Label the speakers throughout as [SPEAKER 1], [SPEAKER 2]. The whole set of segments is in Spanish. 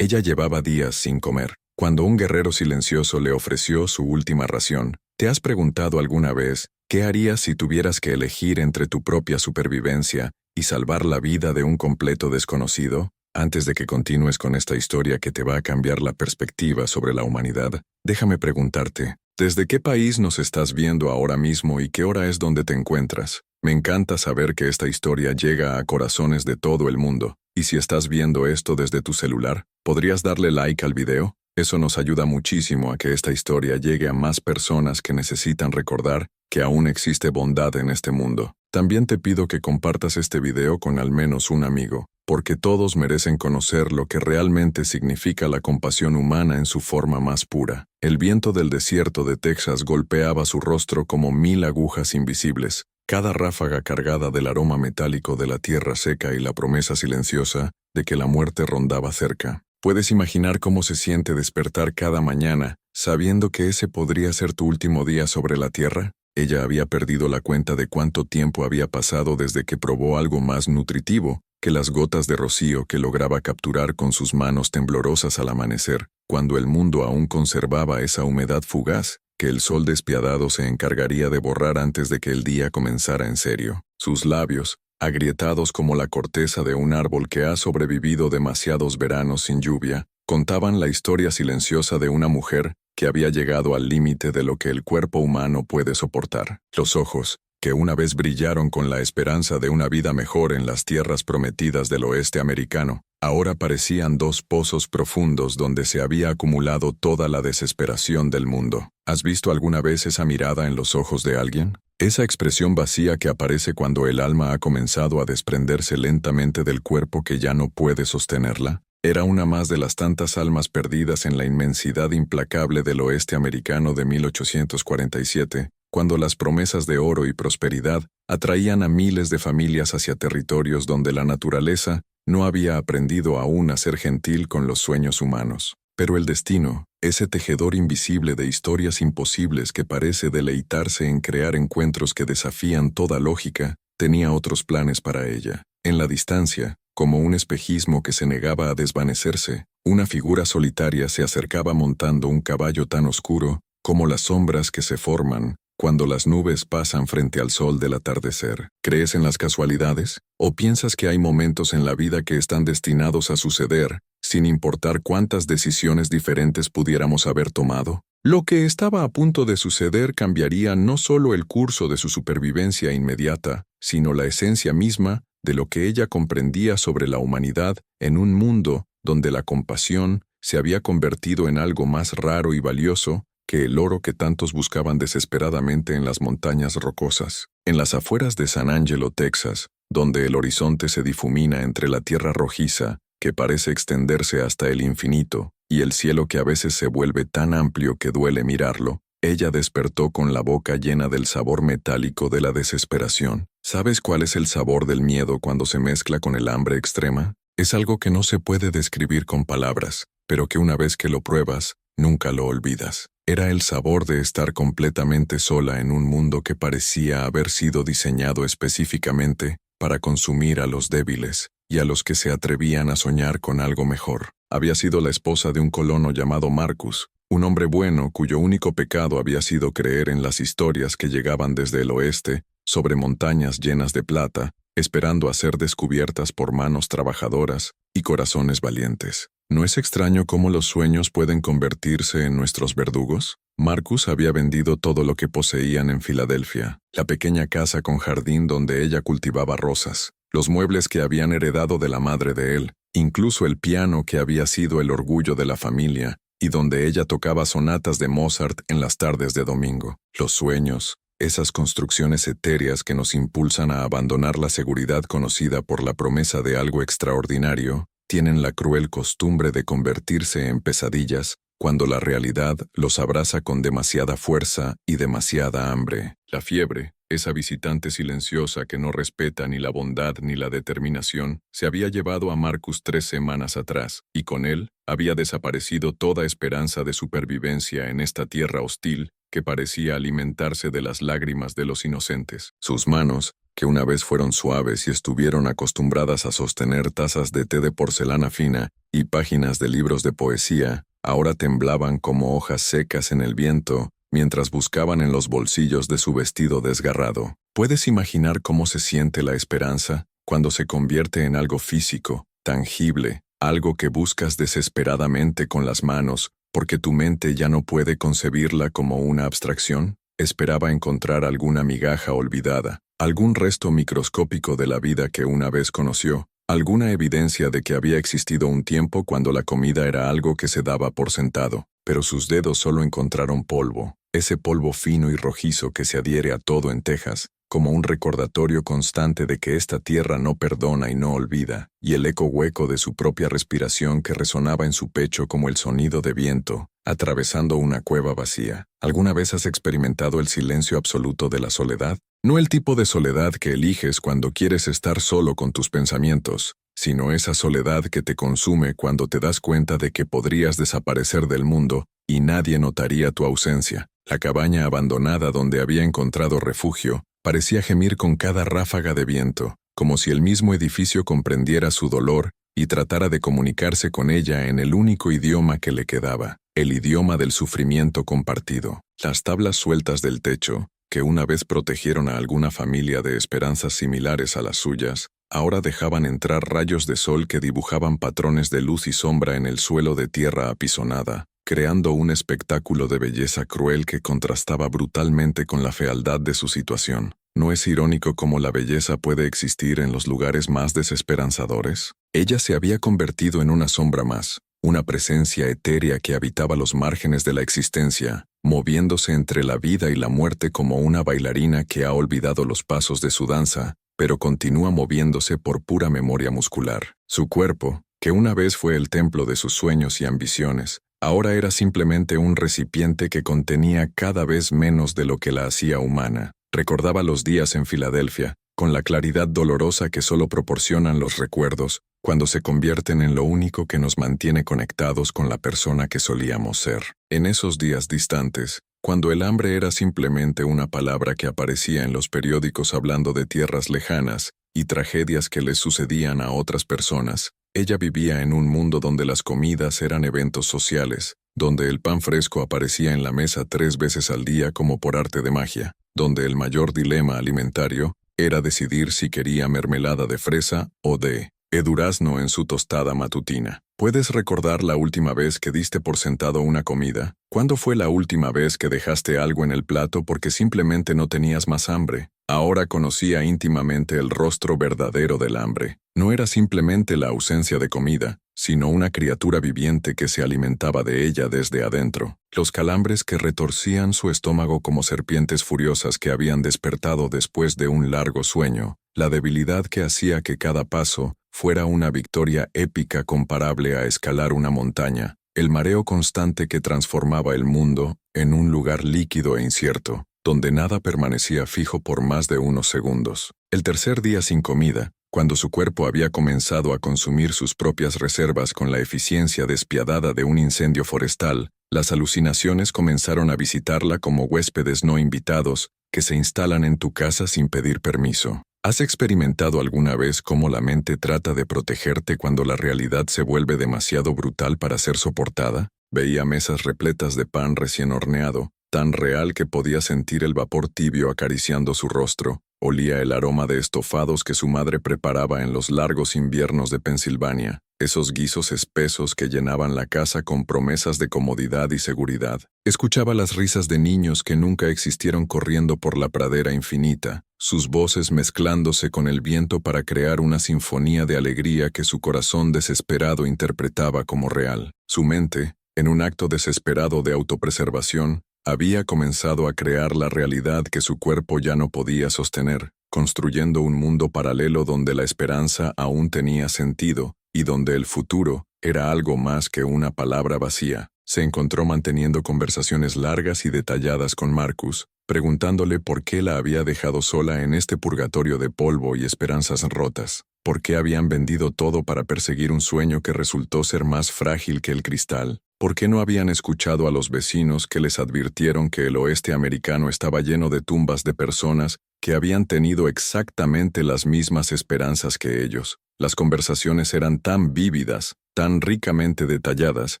[SPEAKER 1] Ella llevaba días sin comer. Cuando un guerrero silencioso le ofreció su última ración, ¿te has preguntado alguna vez qué harías si tuvieras que elegir entre tu propia supervivencia y salvar la vida de un completo desconocido? Antes de que continúes con esta historia que te va a cambiar la perspectiva sobre la humanidad, déjame preguntarte, ¿desde qué país nos estás viendo ahora mismo y qué hora es donde te encuentras? Me encanta saber que esta historia llega a corazones de todo el mundo, y si estás viendo esto desde tu celular, ¿podrías darle like al video? Eso nos ayuda muchísimo a que esta historia llegue a más personas que necesitan recordar que aún existe bondad en este mundo. También te pido que compartas este video con al menos un amigo, porque todos merecen conocer lo que realmente significa la compasión humana en su forma más pura. El viento del desierto de Texas golpeaba su rostro como 1000 agujas invisibles, cada ráfaga cargada del aroma metálico de la tierra seca y la promesa silenciosa de que la muerte rondaba cerca. ¿Puedes imaginar cómo se siente despertar cada mañana, sabiendo que ese podría ser tu último día sobre la tierra? Ella había perdido la cuenta de cuánto tiempo había pasado desde que probó algo más nutritivo que las gotas de rocío que lograba capturar con sus manos temblorosas al amanecer, cuando el mundo aún conservaba esa humedad fugaz que el sol despiadado se encargaría de borrar antes de que el día comenzara en serio. Sus labios, agrietados como la corteza de un árbol que ha sobrevivido demasiados veranos sin lluvia, contaban la historia silenciosa de una mujer que había llegado al límite de lo que el cuerpo humano puede soportar. Los ojos, que una vez brillaron con la esperanza de una vida mejor en las tierras prometidas del oeste americano, ahora parecían dos pozos profundos donde se había acumulado toda la desesperación del mundo. ¿Has visto alguna vez esa mirada en los ojos de alguien? Esa expresión vacía que aparece cuando el alma ha comenzado a desprenderse lentamente del cuerpo que ya no puede sostenerla. Era una más de las tantas almas perdidas en la inmensidad implacable del oeste americano de 1847, cuando las promesas de oro y prosperidad atraían a miles de familias hacia territorios donde la naturaleza no había aprendido aún a ser gentil con los sueños humanos. Pero el destino, ese tejedor invisible de historias imposibles que parece deleitarse en crear encuentros que desafían toda lógica, tenía otros planes para ella. En la distancia, como un espejismo que se negaba a desvanecerse, una figura solitaria se acercaba montando un caballo tan oscuro como las sombras que se forman cuando las nubes pasan frente al sol del atardecer. ¿Crees en las casualidades? ¿O piensas que hay momentos en la vida que están destinados a suceder, sin importar cuántas decisiones diferentes pudiéramos haber tomado? Lo que estaba a punto de suceder cambiaría no solo el curso de su supervivencia inmediata, sino la esencia misma de lo que ella comprendía sobre la humanidad en un mundo donde la compasión se había convertido en algo más raro y valioso que el oro que tantos buscaban desesperadamente en las montañas rocosas. En las afueras de San Angelo, Texas, donde el horizonte se difumina entre la tierra rojiza, que parece extenderse hasta el infinito, y el cielo que a veces se vuelve tan amplio que duele mirarlo, ella despertó con la boca llena del sabor metálico de la desesperación. ¿Sabes cuál es el sabor del miedo cuando se mezcla con el hambre extrema? Es algo que no se puede describir con palabras, pero que una vez que lo pruebas, nunca lo olvidas. Era el sabor de estar completamente sola en un mundo que parecía haber sido diseñado específicamente para consumir a los débiles y a los que se atrevían a soñar con algo mejor. Había sido la esposa de un colono llamado Marcus, un hombre bueno cuyo único pecado había sido creer en las historias que llegaban desde el oeste, sobre montañas llenas de plata, esperando a ser descubiertas por manos trabajadoras y corazones valientes. ¿No es extraño cómo los sueños pueden convertirse en nuestros verdugos? Marcus había vendido todo lo que poseían en Filadelfia, la pequeña casa con jardín donde ella cultivaba rosas, los muebles que habían heredado de la madre de él, incluso el piano que había sido el orgullo de la familia y donde ella tocaba sonatas de Mozart en las tardes de domingo. Los sueños, esas construcciones etéreas que nos impulsan a abandonar la seguridad conocida por la promesa de algo extraordinario, tienen la cruel costumbre de convertirse en pesadillas cuando la realidad los abraza con demasiada fuerza y demasiada hambre. La fiebre, esa visitante silenciosa que no respeta ni la bondad ni la determinación, se había llevado a Marcus 3 semanas atrás, y con él había desaparecido toda esperanza de supervivencia en esta tierra hostil que parecía alimentarse de las lágrimas de los inocentes. Sus manos, que una vez fueron suaves y estuvieron acostumbradas a sostener tazas de té de porcelana fina y páginas de libros de poesía, ahora temblaban como hojas secas en el viento, mientras buscaban en los bolsillos de su vestido desgarrado. ¿Puedes imaginar cómo se siente la esperanza cuando se convierte en algo físico, tangible, algo que buscas desesperadamente con las manos, porque tu mente ya no puede concebirla como una abstracción? Esperaba encontrar alguna migaja olvidada, algún resto microscópico de la vida que una vez conoció, alguna evidencia de que había existido un tiempo cuando la comida era algo que se daba por sentado, pero sus dedos solo encontraron polvo, ese polvo fino y rojizo que se adhiere a todo en Texas, como un recordatorio constante de que esta tierra no perdona y no olvida, y el eco hueco de su propia respiración que resonaba en su pecho como el sonido de viento, atravesando una cueva vacía. ¿Alguna vez has experimentado el silencio absoluto de la soledad? No el tipo de soledad que eliges cuando quieres estar solo con tus pensamientos, sino esa soledad que te consume cuando te das cuenta de que podrías desaparecer del mundo y nadie notaría tu ausencia. La cabaña abandonada donde había encontrado refugio parecía gemir con cada ráfaga de viento, como si el mismo edificio comprendiera su dolor y tratara de comunicarse con ella en el único idioma que le quedaba, el idioma del sufrimiento compartido. Las tablas sueltas del techo, que una vez protegieron a alguna familia de esperanzas similares a las suyas, ahora dejaban entrar rayos de sol que dibujaban patrones de luz y sombra en el suelo de tierra apisonada, creando un espectáculo de belleza cruel que contrastaba brutalmente con la fealdad de su situación. ¿No es irónico cómo la belleza puede existir en los lugares más desesperanzadores? Ella se había convertido en una sombra más, una presencia etérea que habitaba los márgenes de la existencia, moviéndose entre la vida y la muerte como una bailarina que ha olvidado los pasos de su danza, pero continúa moviéndose por pura memoria muscular. Su cuerpo, que una vez fue el templo de sus sueños y ambiciones, ahora era simplemente un recipiente que contenía cada vez menos de lo que la hacía humana. Recordaba los días en Filadelfia, con la claridad dolorosa que solo proporcionan los recuerdos, cuando se convierten en lo único que nos mantiene conectados con la persona que solíamos ser. En esos días distantes, cuando el hambre era simplemente una palabra que aparecía en los periódicos hablando de tierras lejanas y tragedias que les sucedían a otras personas, ella vivía en un mundo donde las comidas eran eventos sociales, donde el pan fresco aparecía en la mesa 3 veces al día como por arte de magia, donde el mayor dilema alimentario era decidir si quería mermelada de fresa o de durazno en su tostada matutina. ¿Puedes recordar la última vez que diste por sentado una comida? ¿Cuándo fue la última vez que dejaste algo en el plato porque simplemente no tenías más hambre? Ahora conocía íntimamente el rostro verdadero del hambre. No era simplemente la ausencia de comida, sino una criatura viviente que se alimentaba de ella desde adentro. Los calambres que retorcían su estómago como serpientes furiosas que habían despertado después de un largo sueño, la debilidad que hacía que cada paso fuera una victoria épica comparable a escalar una montaña, el mareo constante que transformaba el mundo en un lugar líquido e incierto, donde nada permanecía fijo por más de unos segundos. El tercer día sin comida, cuando su cuerpo había comenzado a consumir sus propias reservas con la eficiencia despiadada de un incendio forestal, las alucinaciones comenzaron a visitarla como huéspedes no invitados que se instalan en tu casa sin pedir permiso. ¿Has experimentado alguna vez cómo la mente trata de protegerte cuando la realidad se vuelve demasiado brutal para ser soportada? Veía mesas repletas de pan recién horneado, tan real que podía sentir el vapor tibio acariciando su rostro. Olía el aroma de estofados que su madre preparaba en los largos inviernos de Pensilvania, esos guisos espesos que llenaban la casa con promesas de comodidad y seguridad. Escuchaba las risas de niños que nunca existieron corriendo por la pradera infinita, sus voces mezclándose con el viento para crear una sinfonía de alegría que su corazón desesperado interpretaba como real. Su mente, en un acto desesperado de autopreservación, había comenzado a crear la realidad que su cuerpo ya no podía sostener, construyendo un mundo paralelo donde la esperanza aún tenía sentido y donde el futuro era algo más que una palabra vacía. Se encontró manteniendo conversaciones largas y detalladas con Marcus, preguntándole por qué la había dejado sola en este purgatorio de polvo y esperanzas rotas, por qué habían vendido todo para perseguir un sueño que resultó ser más frágil que el cristal. ¿Por qué no habían escuchado a los vecinos que les advirtieron que el oeste americano estaba lleno de tumbas de personas que habían tenido exactamente las mismas esperanzas que ellos? Las conversaciones eran tan vívidas, tan ricamente detalladas,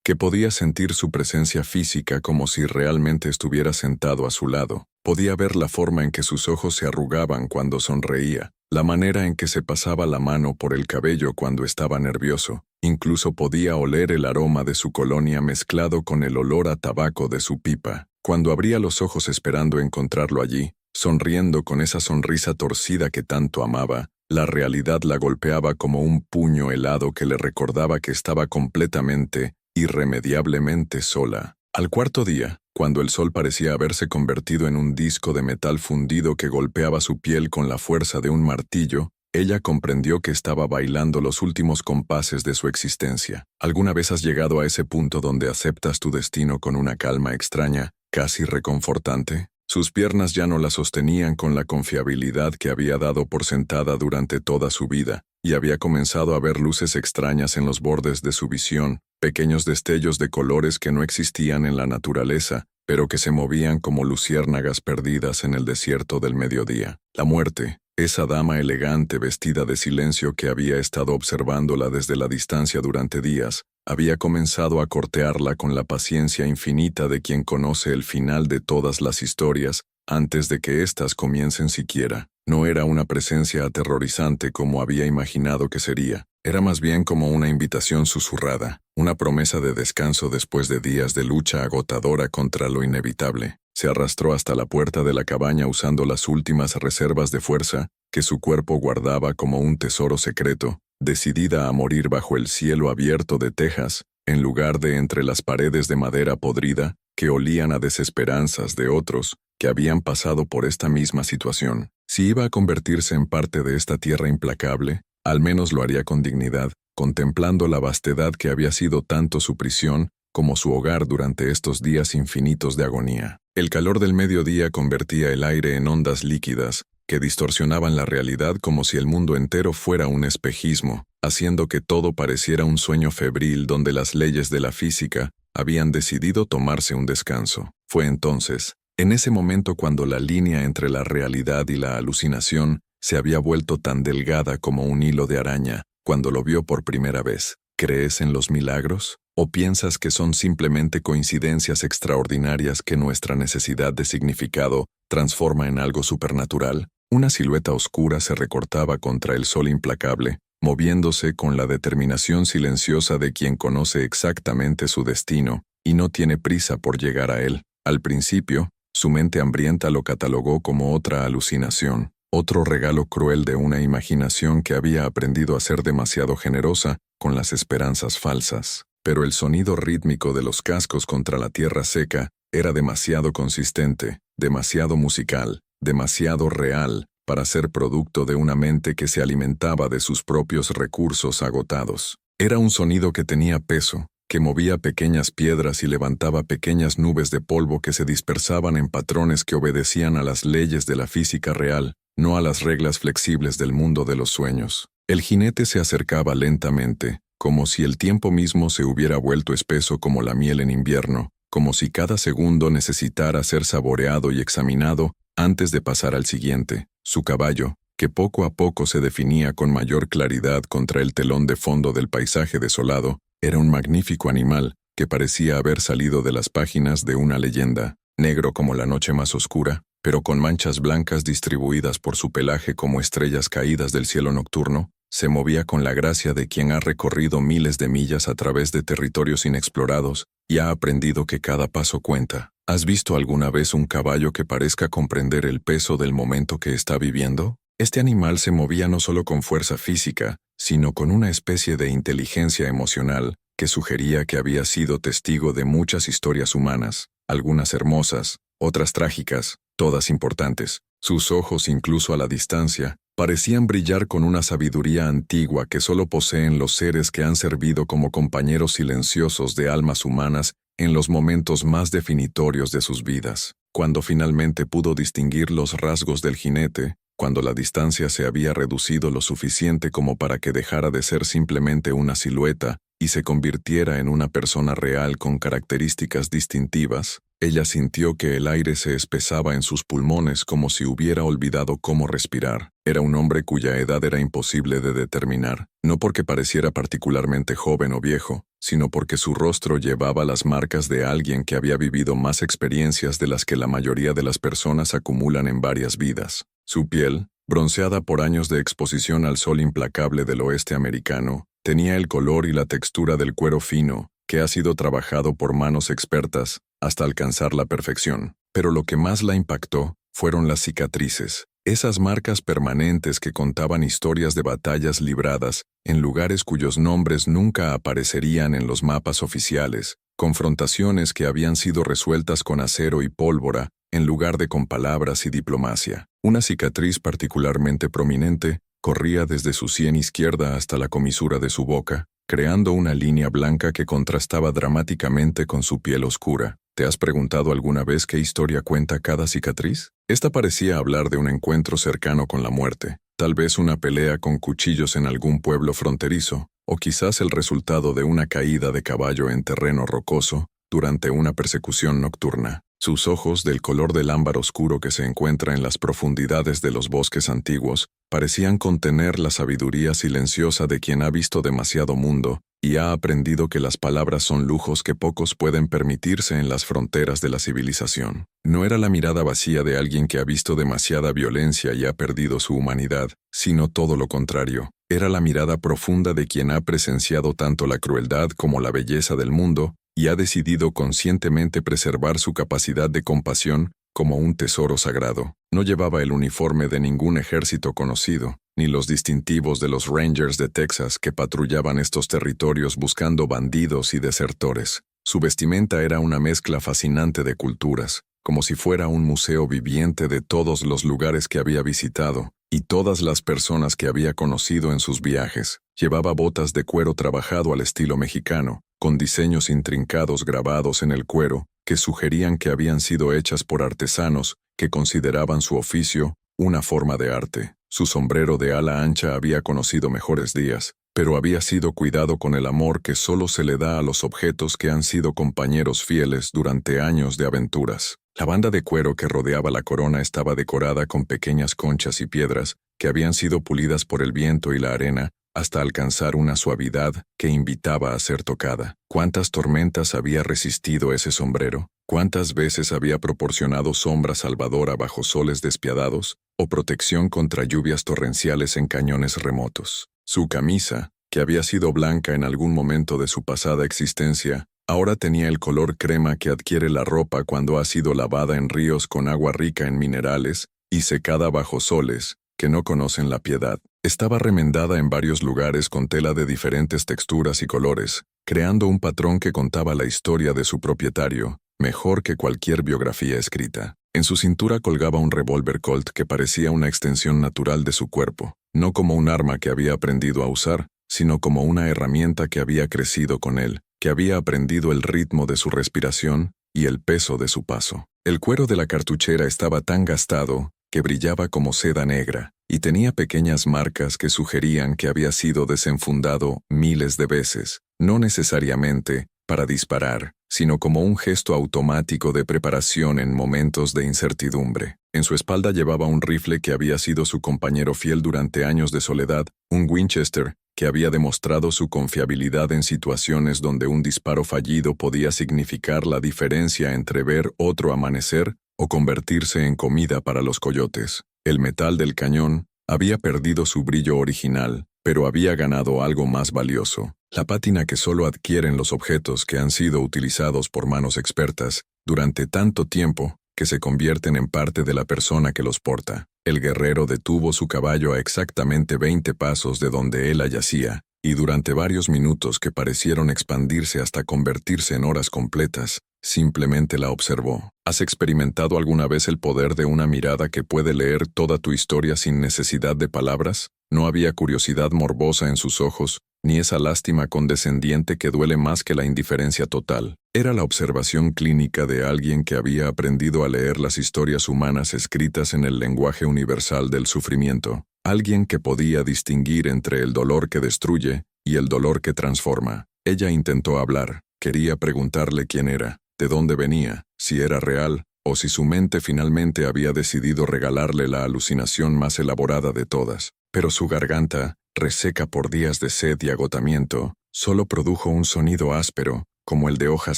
[SPEAKER 1] que podía sentir su presencia física como si realmente estuviera sentado a su lado. Podía ver la forma en que sus ojos se arrugaban cuando sonreía, la manera en que se pasaba la mano por el cabello cuando estaba nervioso. Incluso podía oler el aroma de su colonia mezclado con el olor a tabaco de su pipa. Cuando abría los ojos esperando encontrarlo allí, sonriendo con esa sonrisa torcida que tanto amaba, la realidad la golpeaba como un puño helado que le recordaba que estaba completamente, irremediablemente sola. Al cuarto día, cuando el sol parecía haberse convertido en un disco de metal fundido que golpeaba su piel con la fuerza de un martillo, ella comprendió que estaba bailando los últimos compases de su existencia. ¿Alguna vez has llegado a ese punto donde aceptas tu destino con una calma extraña, casi reconfortante? Sus piernas ya no la sostenían con la confiabilidad que había dado por sentada durante toda su vida, y había comenzado a ver luces extrañas en los bordes de su visión, pequeños destellos de colores que no existían en la naturaleza, pero que se movían como luciérnagas perdidas en el desierto del mediodía. La muerte, esa dama elegante vestida de silencio que había estado observándola desde la distancia durante días, había comenzado a cortearla con la paciencia infinita de quien conoce el final de todas las historias antes de que éstas comiencen siquiera. No era una presencia aterrorizante como había imaginado que sería, era más bien como una invitación susurrada, una promesa de descanso después de días de lucha agotadora contra lo inevitable. Se arrastró hasta la puerta de la cabaña usando las últimas reservas de fuerza que su cuerpo guardaba como un tesoro secreto, decidida a morir bajo el cielo abierto de Texas, en lugar de entre las paredes de madera podrida que olían a desesperanzas de otros que habían pasado por esta misma situación. Si iba a convertirse en parte de esta tierra implacable, al menos lo haría con dignidad, contemplando la vastedad que había sido tanto su prisión como su hogar durante estos días infinitos de agonía. El calor del mediodía convertía el aire en ondas líquidas que distorsionaban la realidad como si el mundo entero fuera un espejismo, haciendo que todo pareciera un sueño febril donde las leyes de la física habían decidido tomarse un descanso. Fue entonces, en ese momento cuando la línea entre la realidad y la alucinación se había vuelto tan delgada como un hilo de araña, cuando lo vio por primera vez. ¿Crees en los milagros? ¿O piensas que son simplemente coincidencias extraordinarias que nuestra necesidad de significado transforma en algo supernatural? Una silueta oscura se recortaba contra el sol implacable, moviéndose con la determinación silenciosa de quien conoce exactamente su destino y no tiene prisa por llegar a él. Al principio, su mente hambrienta lo catalogó como otra alucinación, otro regalo cruel de una imaginación que había aprendido a ser demasiado generosa con las esperanzas falsas. Pero el sonido rítmico de los cascos contra la tierra seca era demasiado consistente, demasiado musical, demasiado real para ser producto de una mente que se alimentaba de sus propios recursos agotados. Era un sonido que tenía peso, que movía pequeñas piedras y levantaba pequeñas nubes de polvo que se dispersaban en patrones que obedecían a las leyes de la física real, no a las reglas flexibles del mundo de los sueños. El jinete se acercaba lentamente, como si el tiempo mismo se hubiera vuelto espeso como la miel en invierno, como si cada segundo necesitara ser saboreado y examinado antes de pasar al siguiente. Su caballo, que poco a poco se definía con mayor claridad contra el telón de fondo del paisaje desolado, era un magnífico animal que parecía haber salido de las páginas de una leyenda, negro como la noche más oscura, pero con manchas blancas distribuidas por su pelaje como estrellas caídas del cielo nocturno. Se movía con la gracia de quien ha recorrido miles de millas a través de territorios inexplorados y ha aprendido que cada paso cuenta. ¿Has visto alguna vez un caballo que parezca comprender el peso del momento que está viviendo? Este animal se movía no solo con fuerza física, sino con una especie de inteligencia emocional que sugería que había sido testigo de muchas historias humanas, algunas hermosas, otras trágicas, todas importantes. Sus ojos, incluso a la distancia, parecían brillar con una sabiduría antigua que solo poseen los seres que han servido como compañeros silenciosos de almas humanas en los momentos más definitorios de sus vidas. Cuando finalmente pudo distinguir los rasgos del jinete, cuando la distancia se había reducido lo suficiente como para que dejara de ser simplemente una silueta y se convirtiera en una persona real con características distintivas, ella sintió que el aire se espesaba en sus pulmones como si hubiera olvidado cómo respirar. Era un hombre cuya edad era imposible de determinar, no porque pareciera particularmente joven o viejo, sino porque su rostro llevaba las marcas de alguien que había vivido más experiencias de las que la mayoría de las personas acumulan en varias vidas. Su piel, bronceada por años de exposición al sol implacable del oeste americano, tenía el color y la textura del cuero fino, que ha sido trabajado por manos expertas hasta alcanzar la perfección. Pero lo que más la impactó fueron las cicatrices, esas marcas permanentes que contaban historias de batallas libradas en lugares cuyos nombres nunca aparecerían en los mapas oficiales, confrontaciones que habían sido resueltas con acero y pólvora en lugar de con palabras y diplomacia. Una cicatriz particularmente prominente corría desde su sien izquierda hasta la comisura de su boca, creando una línea blanca que contrastaba dramáticamente con su piel oscura. ¿Te has preguntado alguna vez qué historia cuenta cada cicatriz? Esta parecía hablar de un encuentro cercano con la muerte, tal vez una pelea con cuchillos en algún pueblo fronterizo, o quizás el resultado de una caída de caballo en terreno rocoso durante una persecución nocturna. Sus ojos, del color del ámbar oscuro que se encuentra en las profundidades de los bosques antiguos, parecían contener la sabiduría silenciosa de quien ha visto demasiado mundo y ha aprendido que las palabras son lujos que pocos pueden permitirse en las fronteras de la civilización. No era la mirada vacía de alguien que ha visto demasiada violencia y ha perdido su humanidad, sino todo lo contrario. Era la mirada profunda de quien ha presenciado tanto la crueldad como la belleza del mundo y ha decidido conscientemente preservar su capacidad de compasión como un tesoro sagrado. No llevaba el uniforme de ningún ejército conocido, ni los distintivos de los Rangers de Texas que patrullaban estos territorios buscando bandidos y desertores. Su vestimenta era una mezcla fascinante de culturas, como si fuera un museo viviente de todos los lugares que había visitado y todas las personas que había conocido en sus viajes. Llevaba botas de cuero trabajado al estilo mexicano, con diseños intrincados grabados en el cuero que sugerían que habían sido hechas por artesanos que consideraban su oficio una forma de arte. Su sombrero de ala ancha había conocido mejores días, pero había sido cuidado con el amor que solo se le da a los objetos que han sido compañeros fieles durante años de aventuras. La banda de cuero que rodeaba la corona estaba decorada con pequeñas conchas y piedras que habían sido pulidas por el viento y la arena hasta alcanzar una suavidad que invitaba a ser tocada. ¿Cuántas tormentas había resistido ese sombrero? ¿Cuántas veces había proporcionado sombra salvadora bajo soles despiadados o protección contra lluvias torrenciales en cañones remotos? Su camisa, que había sido blanca en algún momento de su pasada existencia, ahora tenía el color crema que adquiere la ropa cuando ha sido lavada en ríos con agua rica en minerales y secada bajo soles que no conocen la piedad. Estaba remendada en varios lugares con tela de diferentes texturas y colores, creando un patrón que contaba la historia de su propietario, mejor que cualquier biografía escrita. En su cintura colgaba un revólver Colt que parecía una extensión natural de su cuerpo, no como un arma que había aprendido a usar, sino como una herramienta que había crecido con él, que había aprendido el ritmo de su respiración y el peso de su paso. El cuero de la cartuchera estaba tan gastado que brillaba como seda negra, y tenía pequeñas marcas que sugerían que había sido desenfundado miles de veces, no necesariamente para disparar, sino como un gesto automático de preparación en momentos de incertidumbre. En su espalda llevaba un rifle que había sido su compañero fiel durante años de soledad, un Winchester, que había demostrado su confiabilidad en situaciones donde un disparo fallido podía significar la diferencia entre ver otro amanecer o convertirse en comida para los coyotes. El metal del cañón había perdido su brillo original, pero había ganado algo más valioso, la pátina que solo adquieren los objetos que han sido utilizados por manos expertas durante tanto tiempo que se convierten en parte de la persona que los porta. El guerrero detuvo su caballo a exactamente 20 pasos de donde él yacía, y durante varios minutos que parecieron expandirse hasta convertirse en horas completas, simplemente la observó. ¿Has experimentado alguna vez el poder de una mirada que puede leer toda tu historia sin necesidad de palabras? No había curiosidad morbosa en sus ojos, ni esa lástima condescendiente que duele más que la indiferencia total. Era la observación clínica de alguien que había aprendido a leer las historias humanas escritas en el lenguaje universal del sufrimiento. Alguien que podía distinguir entre el dolor que destruye y el dolor que transforma. Ella intentó hablar, quería preguntarle quién era, de dónde venía, si era real, o si su mente finalmente había decidido regalarle la alucinación más elaborada de todas. Pero su garganta, reseca por días de sed y agotamiento, solo produjo un sonido áspero, como el de hojas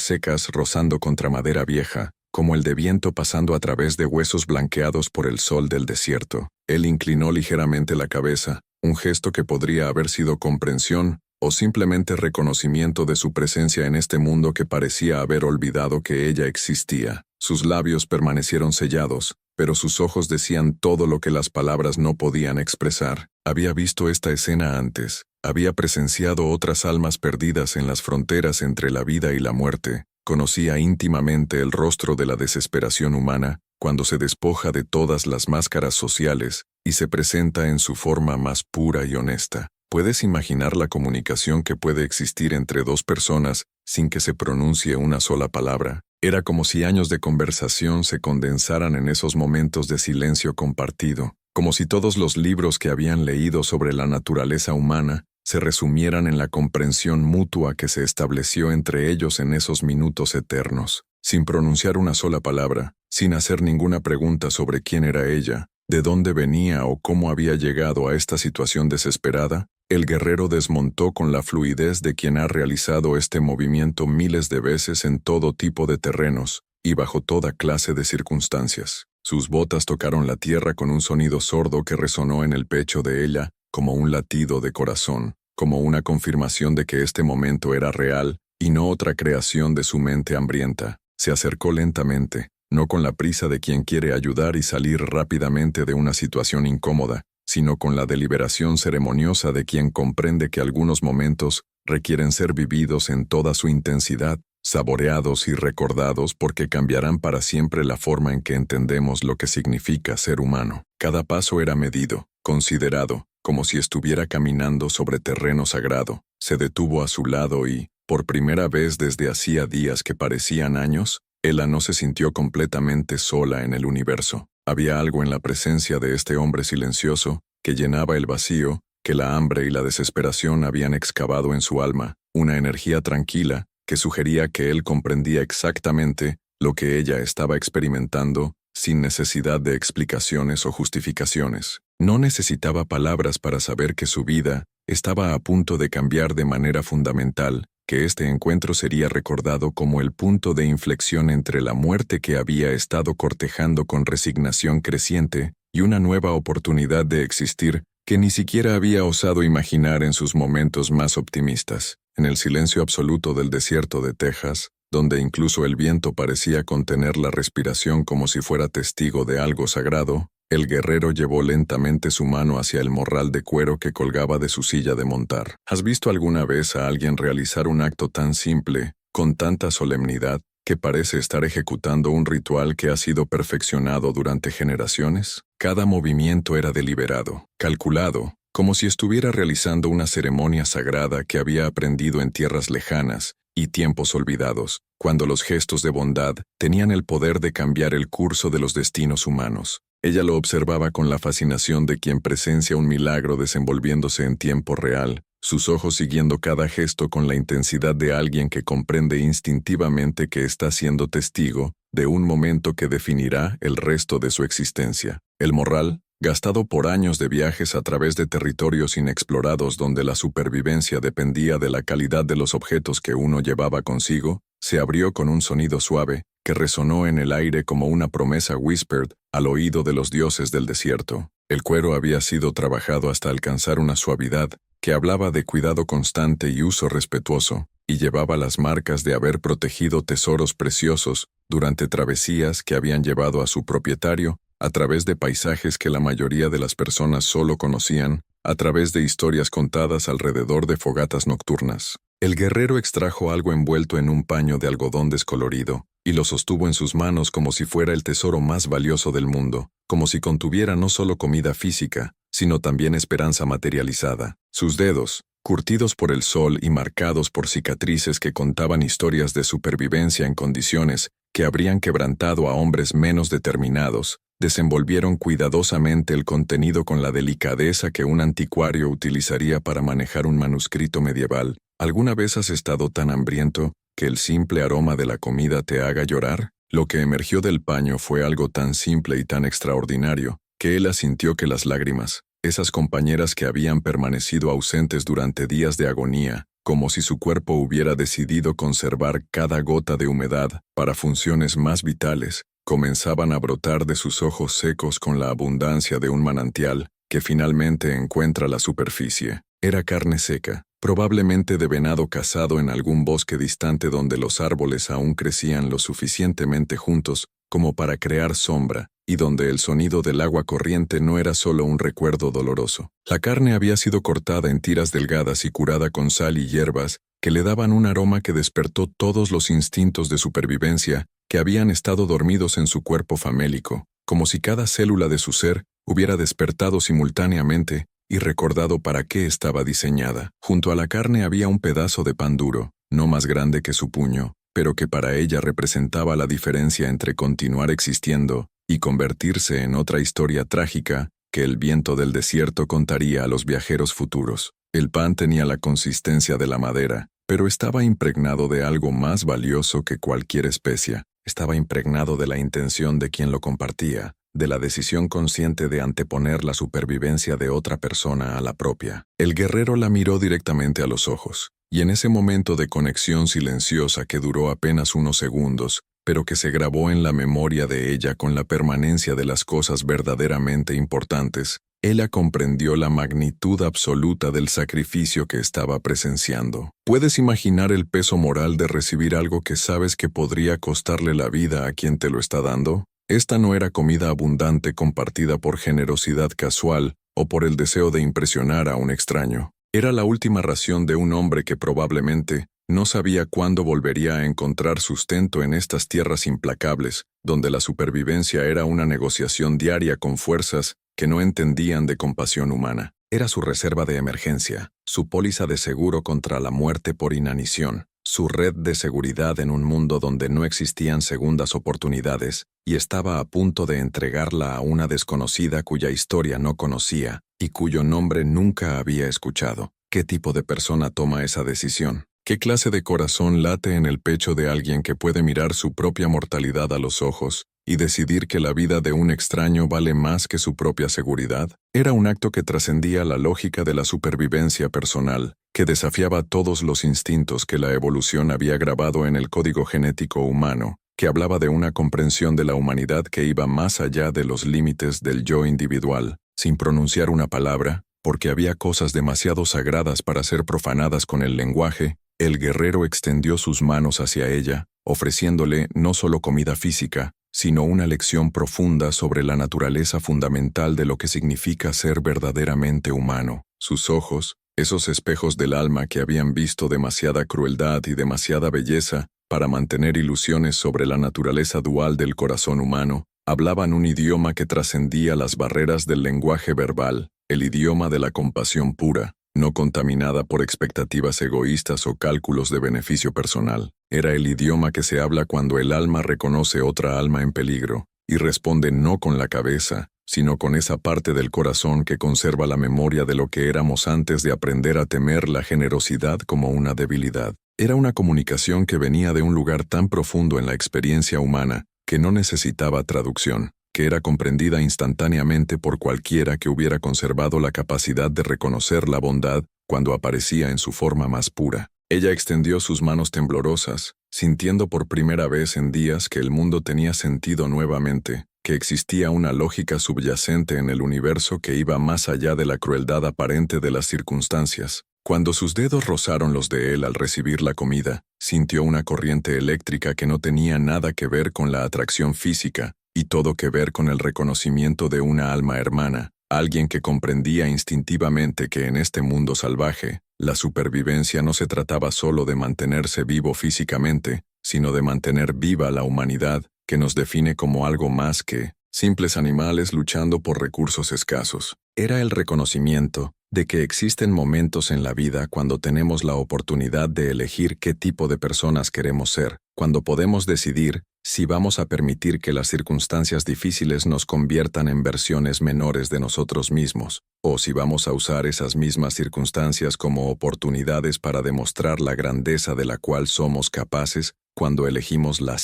[SPEAKER 1] secas rozando contra madera vieja, como el de viento pasando a través de huesos blanqueados por el sol del desierto. Él inclinó ligeramente la cabeza, un gesto que podría haber sido comprensión o simplemente reconocimiento de su presencia en este mundo que parecía haber olvidado que ella existía. Sus labios permanecieron sellados, pero sus ojos decían todo lo que las palabras no podían expresar. Había visto esta escena antes, había presenciado otras almas perdidas en las fronteras entre la vida y la muerte, conocía íntimamente el rostro de la desesperación humana cuando se despoja de todas las máscaras sociales y se presenta en su forma más pura y honesta. ¿Puedes imaginar la comunicación que puede existir entre dos personas sin que se pronuncie una sola palabra? Era como si años de conversación se condensaran en esos momentos de silencio compartido, como si todos los libros que habían leído sobre la naturaleza humana se resumieran en la comprensión mutua que se estableció entre ellos en esos minutos eternos. Sin pronunciar una sola palabra, sin hacer ninguna pregunta sobre quién era ella, de dónde venía o cómo había llegado a esta situación desesperada, el guerrero desmontó con la fluidez de quien ha realizado este movimiento miles de veces en todo tipo de terrenos y bajo toda clase de circunstancias. Sus botas tocaron la tierra con un sonido sordo que resonó en el pecho de ella como un latido de corazón, como una confirmación de que este momento era real y no otra creación de su mente hambrienta. Se acercó lentamente, no con la prisa de quien quiere ayudar y salir rápidamente de una situación incómoda, sino con la deliberación ceremoniosa de quien comprende que algunos momentos requieren ser vividos en toda su intensidad, saboreados y recordados porque cambiarán para siempre la forma en que entendemos lo que significa ser humano. Cada paso era medido, considerado, como si estuviera caminando sobre terreno sagrado. Se detuvo a su lado y, por primera vez desde hacía días que parecían años, Ella no se sintió completamente sola en el universo. Había algo en la presencia de este hombre silencioso que llenaba el vacío que la hambre y la desesperación habían excavado en su alma, una energía tranquila que sugería que él comprendía exactamente lo que ella estaba experimentando sin necesidad de explicaciones o justificaciones. No necesitaba palabras para saber que su vida estaba a punto de cambiar de manera fundamental, que este encuentro sería recordado como el punto de inflexión entre la muerte que había estado cortejando con resignación creciente y una nueva oportunidad de existir que ni siquiera había osado imaginar en sus momentos más optimistas. En el silencio absoluto del desierto de Texas, donde incluso el viento parecía contener la respiración como si fuera testigo de algo sagrado, el guerrero llevó lentamente su mano hacia el morral de cuero que colgaba de su silla de montar. ¿Has visto alguna vez a alguien realizar un acto tan simple, con tanta solemnidad, que parece estar ejecutando un ritual que ha sido perfeccionado durante generaciones? Cada movimiento era deliberado, calculado, como si estuviera realizando una ceremonia sagrada que había aprendido en tierras lejanas y tiempos olvidados, cuando los gestos de bondad tenían el poder de cambiar el curso de los destinos humanos. Ella lo observaba con la fascinación de quien presencia un milagro desenvolviéndose en tiempo real, sus ojos siguiendo cada gesto con la intensidad de alguien que comprende instintivamente que está siendo testigo de un momento que definirá el resto de su existencia. El morral, gastado por años de viajes a través de territorios inexplorados donde la supervivencia dependía de la calidad de los objetos que uno llevaba consigo, se abrió con un sonido suave que resonó en el aire como una promesa whispered al oído de los dioses del desierto. El cuero había sido trabajado hasta alcanzar una suavidad que hablaba de cuidado constante y uso respetuoso, y llevaba las marcas de haber protegido tesoros preciosos durante travesías que habían llevado a su propietario a través de paisajes que la mayoría de las personas solo conocían, a través de historias contadas alrededor de fogatas nocturnas. El guerrero extrajo algo envuelto en un paño de algodón descolorido, y lo sostuvo en sus manos como si fuera el tesoro más valioso del mundo, como si contuviera no solo comida física, sino también esperanza materializada. Sus dedos, curtidos por el sol y marcados por cicatrices que contaban historias de supervivencia en condiciones que habrían quebrantado a hombres menos determinados, desenvolvieron cuidadosamente el contenido con la delicadeza que un anticuario utilizaría para manejar un manuscrito medieval. ¿Alguna vez has estado tan hambriento que el simple aroma de la comida te haga llorar? Lo que emergió del paño fue algo tan simple y tan extraordinario, que él asintió que las lágrimas, esas compañeras que habían permanecido ausentes durante días de agonía, como si su cuerpo hubiera decidido conservar cada gota de humedad para funciones más vitales, comenzaban a brotar de sus ojos secos con la abundancia de un manantial que finalmente encuentra la superficie. Era carne seca, probablemente de venado cazado en algún bosque distante donde los árboles aún crecían lo suficientemente juntos como para crear sombra, y donde el sonido del agua corriente no era solo un recuerdo doloroso. La carne había sido cortada en tiras delgadas y curada con sal y hierbas que le daban un aroma que despertó todos los instintos de supervivencia que habían estado dormidos en su cuerpo famélico, como si cada célula de su ser hubiera despertado simultáneamente y recordado para qué estaba diseñada. Junto a la carne había un pedazo de pan duro, no más grande que su puño, pero que para ella representaba la diferencia entre continuar existiendo y convertirse en otra historia trágica que el viento del desierto contaría a los viajeros futuros. El pan tenía la consistencia de la madera, pero estaba impregnado de algo más valioso que cualquier especia. Estaba impregnado de la intención de quien lo compartía, de la decisión consciente de anteponer la supervivencia de otra persona a la propia. El guerrero la miró directamente a los ojos, y en ese momento de conexión silenciosa que duró apenas unos segundos, pero que se grabó en la memoria de ella con la permanencia de las cosas verdaderamente importantes, ella comprendió la magnitud absoluta del sacrificio que estaba presenciando. ¿Puedes imaginar el peso moral de recibir algo que sabes que podría costarle la vida a quien te lo está dando? Esta no era comida abundante compartida por generosidad casual o por el deseo de impresionar a un extraño. Era la última ración de un hombre que probablemente no sabía cuándo volvería a encontrar sustento en estas tierras implacables, donde la supervivencia era una negociación diaria con fuerzas que no entendían de compasión humana. Era su reserva de emergencia, su póliza de seguro contra la muerte por inanición, su red de seguridad en un mundo donde no existían segundas oportunidades, y estaba a punto de entregarla a una desconocida cuya historia no conocía y cuyo nombre nunca había escuchado. ¿Qué tipo de persona toma esa decisión? ¿Qué clase de corazón late en el pecho de alguien que puede mirar su propia mortalidad a los ojos y decidir que la vida de un extraño vale más que su propia seguridad? Era un acto que trascendía la lógica de la supervivencia personal, que desafiaba todos los instintos que la evolución había grabado en el código genético humano, que hablaba de una comprensión de la humanidad que iba más allá de los límites del yo individual. Sin pronunciar una palabra, porque había cosas demasiado sagradas para ser profanadas con el lenguaje, el guerrero extendió sus manos hacia ella, ofreciéndole no solo comida física, sino una lección profunda sobre la naturaleza fundamental de lo que significa ser verdaderamente humano. Sus ojos, esos espejos del alma que habían visto demasiada crueldad y demasiada belleza para mantener ilusiones sobre la naturaleza dual del corazón humano, hablaban un idioma que trascendía las barreras del lenguaje verbal, el idioma de la compasión pura, no contaminada por expectativas egoístas o cálculos de beneficio personal. Era el idioma que se habla cuando el alma reconoce otra alma en peligro, y responde no con la cabeza, sino con esa parte del corazón que conserva la memoria de lo que éramos antes de aprender a temer la generosidad como una debilidad. Era una comunicación que venía de un lugar tan profundo en la experiencia humana que no necesitaba traducción, que era comprendida instantáneamente por cualquiera que hubiera conservado la capacidad de reconocer la bondad cuando aparecía en su forma más pura. Ella extendió sus manos temblorosas, sintiendo por primera vez en días que el mundo tenía sentido nuevamente, que existía una lógica subyacente en el universo que iba más allá de la crueldad aparente de las circunstancias. Cuando sus dedos rozaron los de él al recibir la comida, sintió una corriente eléctrica que no tenía nada que ver con la atracción física, y todo que ver con el reconocimiento de una alma hermana, alguien que comprendía instintivamente que en este mundo salvaje, la supervivencia no se trataba solo de mantenerse vivo físicamente, sino de mantener viva la humanidad, que nos define como algo más que simples animales luchando por recursos escasos. Era el reconocimiento de que existen momentos en la vida cuando tenemos la oportunidad de elegir qué tipo de personas queremos ser, cuando podemos decidir Si vamos a permitir que las circunstancias difíciles nos conviertan en versiones menores de nosotros mismos, o si vamos a usar esas mismas circunstancias como oportunidades para demostrar la grandeza de la cual somos capaces cuando elegimos la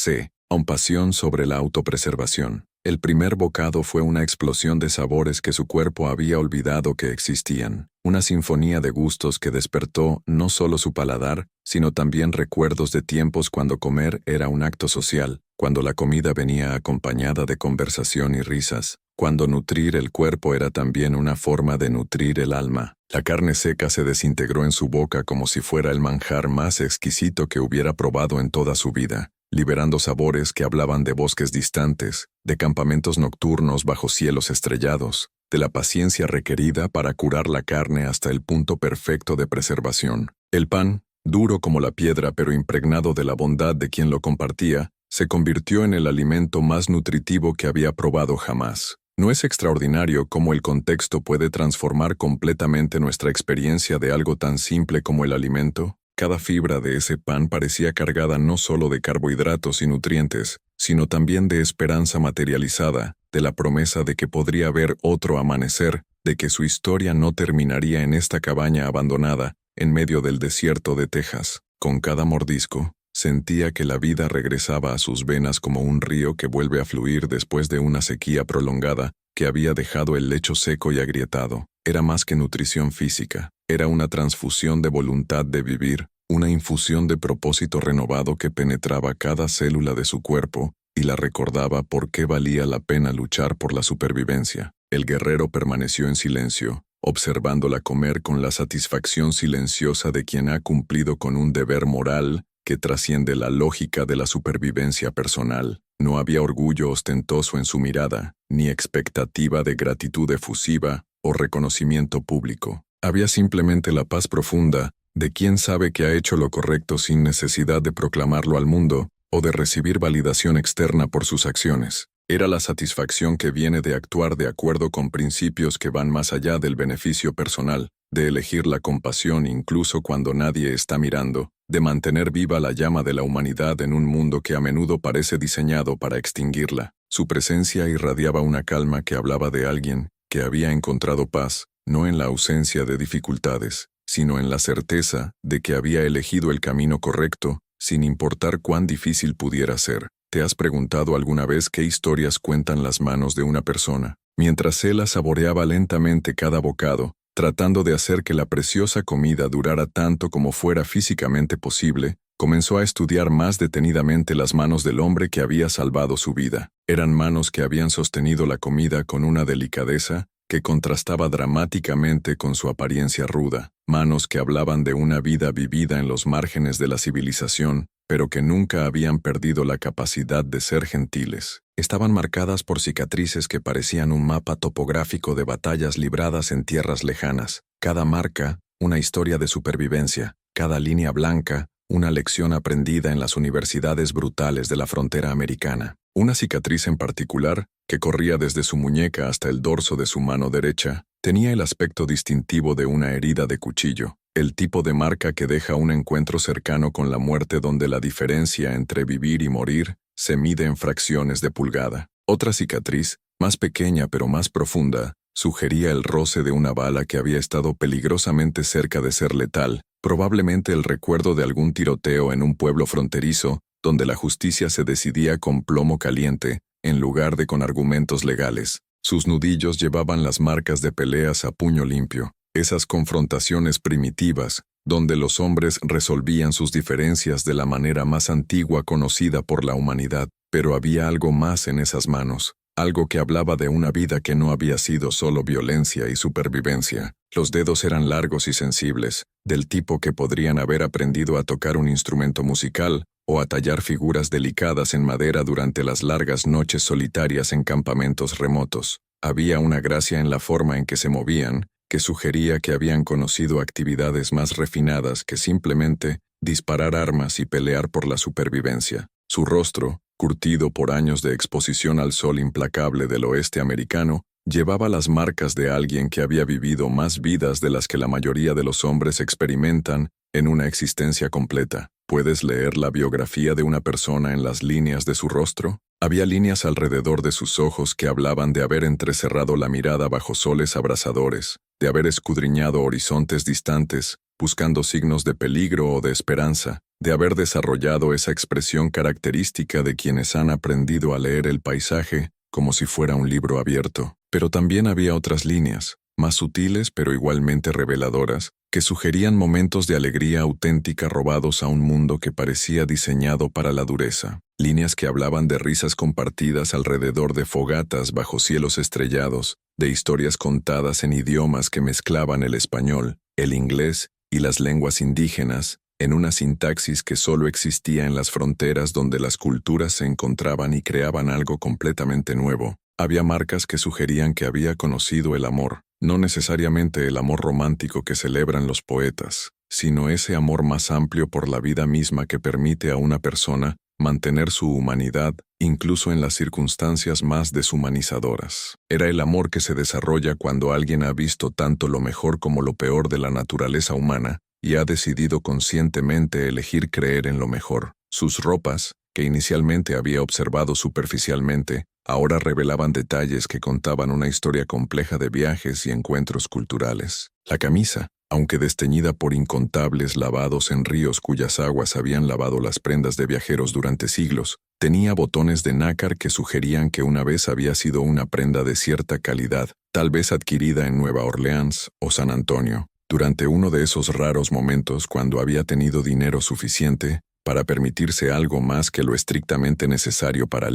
[SPEAKER 1] compasión sobre la autopreservación. El primer bocado fue una explosión de sabores que su cuerpo había olvidado que existían, una sinfonía de gustos que despertó no solo su paladar, sino también recuerdos de tiempos cuando comer era un acto social, cuando la comida venía acompañada de conversación y risas, cuando nutrir el cuerpo era también una forma de nutrir el alma. La carne seca se desintegró en su boca como si fuera el manjar más exquisito que hubiera probado en toda su vida, liberando sabores que hablaban de bosques distantes, de campamentos nocturnos bajo cielos estrellados, de la paciencia requerida para curar la carne hasta el punto perfecto de preservación. El pan, duro como la piedra pero impregnado de la bondad de quien lo compartía, se convirtió en el alimento más nutritivo que había probado jamás. ¿No es extraordinario cómo el contexto puede transformar completamente nuestra experiencia de algo tan simple como el alimento? Cada fibra de ese pan parecía cargada no solo de carbohidratos y nutrientes, sino también de esperanza materializada, de la promesa de que podría haber otro amanecer, de que su historia no terminaría en esta cabaña abandonada, en medio del desierto de Texas. Con cada mordisco, sentía que la vida regresaba a sus venas como un río que vuelve a fluir después de una sequía prolongada que había dejado el lecho seco y agrietado. Era más que nutrición física, era una transfusión de voluntad de vivir, una infusión de propósito renovado que penetraba cada célula de su cuerpo y la recordaba por qué valía la pena luchar por la supervivencia. El guerrero permaneció en silencio, observándola comer con la satisfacción silenciosa de quien ha cumplido con un deber moral que trasciende la lógica de la supervivencia personal. No había orgullo ostentoso en su mirada, ni expectativa de gratitud efusiva o reconocimiento público. Había simplemente la paz profunda de quien sabe que ha hecho lo correcto sin necesidad de proclamarlo al mundo o de recibir validación externa por sus acciones. Era la satisfacción que viene de actuar de acuerdo con principios que van más allá del beneficio personal, de elegir la compasión incluso cuando nadie está mirando, de mantener viva la llama de la humanidad en un mundo que a menudo parece diseñado para extinguirla. Su presencia irradiaba una calma que hablaba de alguien que había encontrado paz, no en la ausencia de dificultades, sino en la certeza de que había elegido el camino correcto, sin importar cuán difícil pudiera ser. ¿Te has preguntado alguna vez qué historias cuentan las manos de una persona? Mientras él saboreaba lentamente cada bocado, tratando de hacer que la preciosa comida durara tanto como fuera físicamente posible, comenzó a estudiar más detenidamente las manos del hombre que había salvado su vida. Eran manos que habían sostenido la comida con una delicadeza que contrastaba dramáticamente con su apariencia ruda, manos que hablaban de una vida vivida en los márgenes de la civilización, pero que nunca habían perdido la capacidad de ser gentiles. Estaban marcadas por cicatrices que parecían un mapa topográfico de batallas libradas en tierras lejanas. Cada marca, una historia de supervivencia. Cada línea blanca, una lección aprendida en las universidades brutales de la frontera americana. Una cicatriz en particular, que corría desde su muñeca hasta el dorso de su mano derecha, tenía el aspecto distintivo de una herida de cuchillo, el tipo de marca que deja un encuentro cercano con la muerte donde la diferencia entre vivir y morir se mide en fracciones de pulgada. Otra cicatriz, más pequeña pero más profunda, sugería el roce de una bala que había estado peligrosamente cerca de ser letal, probablemente el recuerdo de algún tiroteo en un pueblo fronterizo, donde la justicia se decidía con plomo caliente, en lugar de con argumentos legales. Sus nudillos llevaban las marcas de peleas a puño limpio, esas confrontaciones primitivas, donde los hombres resolvían sus diferencias de la manera más antigua conocida por la humanidad. Pero había algo más en esas manos, algo que hablaba de una vida que no había sido solo violencia y supervivencia. Los dedos eran largos y sensibles, del tipo que podrían haber aprendido a tocar un instrumento musical o a tallar figuras delicadas en madera durante las largas noches solitarias en campamentos remotos. Había una gracia en la forma en que se movían, que sugería que habían conocido actividades más refinadas que simplemente disparar armas y pelear por la supervivencia. Su rostro, curtido por años de exposición al sol implacable del oeste americano, llevaba las marcas de alguien que había vivido más vidas de las que la mayoría de los hombres experimentan en una existencia completa. ¿Puedes leer la biografía de una persona en las líneas de su rostro? Había líneas alrededor de sus ojos que hablaban de haber entrecerrado la mirada bajo soles abrasadores, de haber escudriñado horizontes distantes, buscando signos de peligro o de esperanza, de haber desarrollado esa expresión característica de quienes han aprendido a leer el paisaje como si fuera un libro abierto. Pero también había otras líneas, más sutiles pero igualmente reveladoras, que sugerían momentos de alegría auténtica robados a un mundo que parecía diseñado para la dureza. Líneas que hablaban de risas compartidas alrededor de fogatas bajo cielos estrellados, de historias contadas en idiomas que mezclaban el español, el inglés y las lenguas indígenas, en una sintaxis que solo existía en las fronteras donde las culturas se encontraban y creaban algo completamente nuevo. Había marcas que sugerían que había conocido el amor, no necesariamente el amor romántico que celebran los poetas, sino ese amor más amplio por la vida misma que permite a una persona mantener su humanidad, incluso en las circunstancias más deshumanizadoras. Era el amor que se desarrolla cuando alguien ha visto tanto lo mejor como lo peor de la naturaleza humana y ha decidido conscientemente elegir creer en lo mejor. Sus ropas, que inicialmente había observado superficialmente, ahora revelaban detalles que contaban una historia compleja de viajes y encuentros culturales. La camisa, aunque desteñida por incontables lavados en ríos cuyas aguas habían lavado las prendas de viajeros durante siglos, tenía botones de nácar que sugerían que una vez había sido una prenda de cierta calidad, tal vez adquirida en Nueva Orleans o San Antonio, durante uno de esos raros momentos cuando había tenido dinero suficiente para permitirse algo más que lo estrictamente necesario para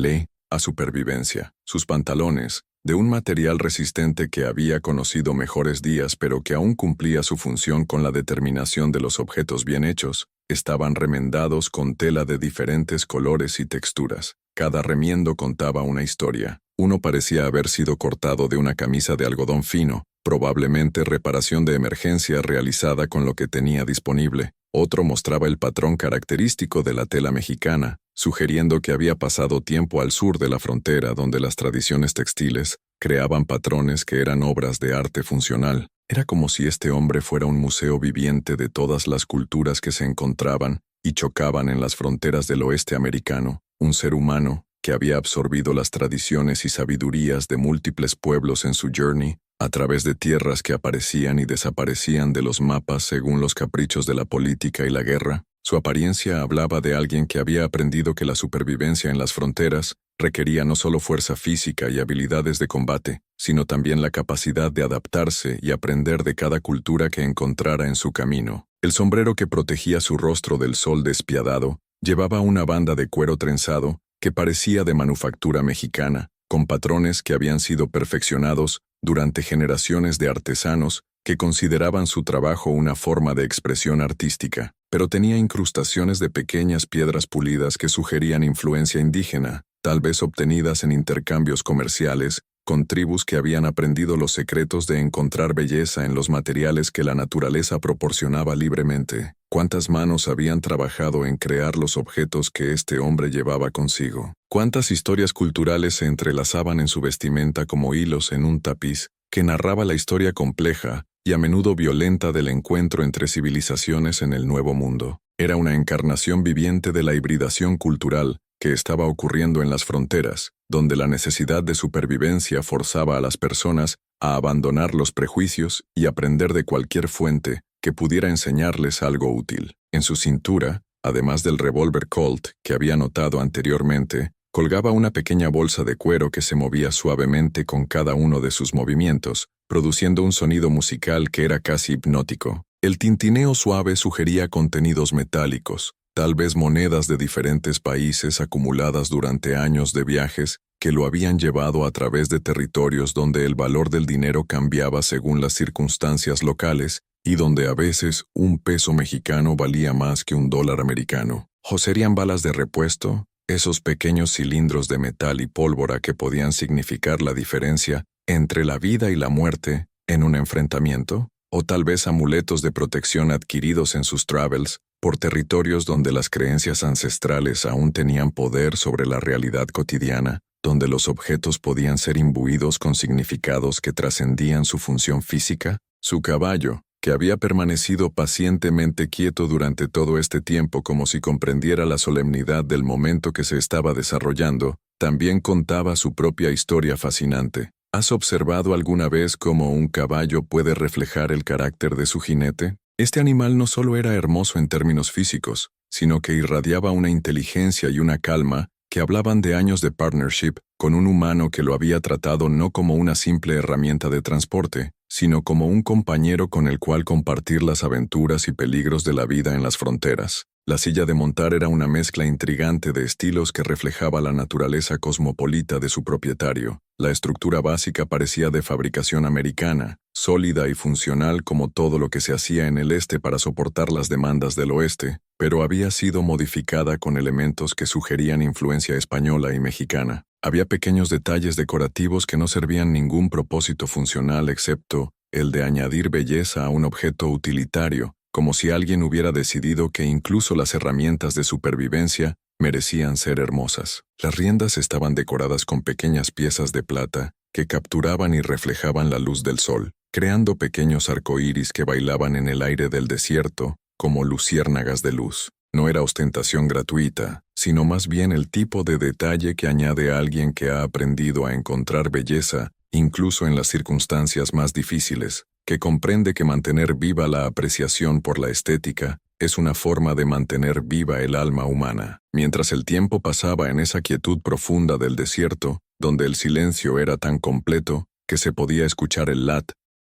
[SPEAKER 1] a supervivencia. Sus pantalones, de un material resistente que había conocido mejores días pero que aún cumplía su función con la determinación de los objetos bien hechos, estaban remendados con tela de diferentes colores y texturas. Cada remiendo contaba una historia. Uno parecía haber sido cortado de una camisa de algodón fino, probablemente reparación de emergencia realizada con lo que tenía disponible. Otro mostraba el patrón característico de la tela mexicana, sugiriendo que había pasado tiempo al sur de la frontera donde las tradiciones textiles creaban patrones que eran obras de arte funcional. Era como si este hombre fuera un museo viviente de todas las culturas que se encontraban y chocaban en las fronteras del oeste americano, un ser humano que había absorbido las tradiciones y sabidurías de múltiples pueblos en su journey, a través de tierras que aparecían y desaparecían de los mapas según los caprichos de la política y la guerra. Su apariencia hablaba de alguien que había aprendido que la supervivencia en las fronteras requería no solo fuerza física y habilidades de combate, sino también la capacidad de adaptarse y aprender de cada cultura que encontrara en su camino. El sombrero que protegía su rostro del sol despiadado llevaba una banda de cuero trenzado que parecía de manufactura mexicana, con patrones que habían sido perfeccionados durante generaciones de artesanos que consideraban su trabajo una forma de expresión artística, pero tenía incrustaciones de pequeñas piedras pulidas que sugerían influencia indígena, tal vez obtenidas en intercambios comerciales con tribus que habían aprendido los secretos de encontrar belleza en los materiales que la naturaleza proporcionaba libremente. ¿Cuántas manos habían trabajado en crear los objetos que este hombre llevaba consigo? ¿Cuántas historias culturales se entrelazaban en su vestimenta como hilos en un tapiz que narraba la historia compleja y a menudo violenta del encuentro entre civilizaciones en el Nuevo Mundo? Era una encarnación viviente de la hibridación cultural que estaba ocurriendo en las fronteras, donde la necesidad de supervivencia forzaba a las personas a abandonar los prejuicios y aprender de cualquier fuente que pudiera enseñarles algo útil. En su cintura, además del revólver Colt que había notado anteriormente, colgaba una pequeña bolsa de cuero que se movía suavemente con cada uno de sus movimientos, produciendo un sonido musical que era casi hipnótico. El tintineo suave sugería contenidos metálicos, tal vez monedas de diferentes países acumuladas durante años de viajes que lo habían llevado a través de territorios donde el valor del dinero cambiaba según las circunstancias locales y donde a veces un peso mexicano valía más que un dólar americano. ¿O serían balas de repuesto, esos pequeños cilindros de metal y pólvora que podían significar la diferencia entre la vida y la muerte en un enfrentamiento? ¿O tal vez amuletos de protección adquiridos en sus travels por territorios donde las creencias ancestrales aún tenían poder sobre la realidad cotidiana, donde los objetos podían ser imbuidos con significados que trascendían su función física? Su caballo, que había permanecido pacientemente quieto durante todo este tiempo como si comprendiera la solemnidad del momento que se estaba desarrollando, también contaba su propia historia fascinante. ¿Has observado alguna vez cómo un caballo puede reflejar el carácter de su jinete? Este animal no solo era hermoso en términos físicos, sino que irradiaba una inteligencia y una calma que hablaban de años de partnership con un humano que lo había tratado no como una simple herramienta de transporte, sino como un compañero con el cual compartir las aventuras y peligros de la vida en las fronteras. La silla de montar era una mezcla intrigante de estilos que reflejaba la naturaleza cosmopolita de su propietario. La estructura básica parecía de fabricación americana, sólida y funcional como todo lo que se hacía en el este para soportar las demandas del oeste, pero había sido modificada con elementos que sugerían influencia española y mexicana. Había pequeños detalles decorativos que no servían ningún propósito funcional excepto el de añadir belleza a un objeto utilitario, como si alguien hubiera decidido que incluso las herramientas de supervivencia merecían ser hermosas. Las riendas estaban decoradas con pequeñas piezas de plata que capturaban y reflejaban la luz del sol, creando pequeños arcoíris que bailaban en el aire del desierto como luciérnagas de luz. No era ostentación gratuita, sino más bien el tipo de detalle que añade a alguien que ha aprendido a encontrar belleza, incluso en las circunstancias más difíciles, que comprende que mantener viva la apreciación por la estética es una forma de mantener viva el alma humana. Mientras el tiempo pasaba en esa quietud profunda del desierto, donde el silencio era tan completo que se podía escuchar el